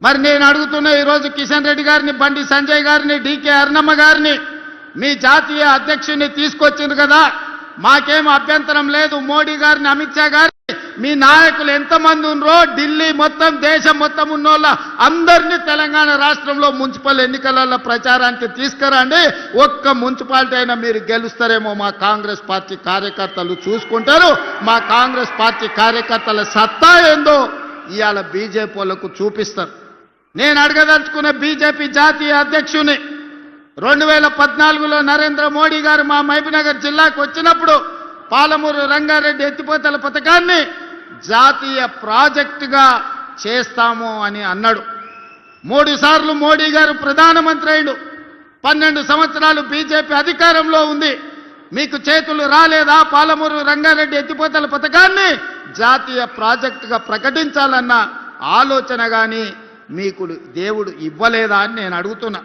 మరి నేను అడుగుతున్న ఈరోజు కిషన్ రెడ్డి గారిని, బండి సంజయ్ గారిని, డికే అరుణమ్మ గారిని, మీ జాతీయ అధ్యక్షుడిని తీసుకొచ్చింది కదా, మాకేం అభ్యంతరం లేదు. మోడీ గారిని, అమిత్ షా గారిని, మీ నాయకులు ఎంతమంది ఉన్నారో ఢిల్లీ మొత్తం, దేశం మొత్తం ఉన్నోళ్ళ అందరినీ తెలంగాణ రాష్ట్రంలో మున్సిపల్ ఎన్నికలలో ప్రచారానికి తీసుకురండి. ఒక్క మున్సిపాలిటీ అయినా మీరు గెలుస్తారేమో మా కాంగ్రెస్ పార్టీ కార్యకర్తలు చూసుకుంటారు. మా కాంగ్రెస్ పార్టీ కార్యకర్తల సత్తా ఏందో ఇవాళ బీజేపీ వాళ్ళకు చూపిస్తారు. నేను అడగదలుచుకున్న బీజేపీ జాతీయ అధ్యక్షుని 2014లో నరేంద్ర మోడీ గారు మా మహబూబ్నగర్ జిల్లాకు వచ్చినప్పుడు పాలమూరు రంగారెడ్డి ఎత్తిపోతల పథకాన్ని జాతీయ ప్రాజెక్టుగా చేస్తాము అని అన్నాడు. 3 సార్లు మోడీ గారు ప్రధానమంత్రి అయ్యాడు. 12 సంవత్సరాలు బీజేపీ అధికారంలో ఉంది. మీకు చేతులు రాలేదా? పాలమూరు రంగారెడ్డి ఎత్తిపోతల పథకాన్ని జాతీయ ప్రాజెక్టుగా ప్రకటించాలన్న ఆలోచన కానీ మీకు దేవుడు ఇవ్వలేదా అని నేను అడుగుతున్నా.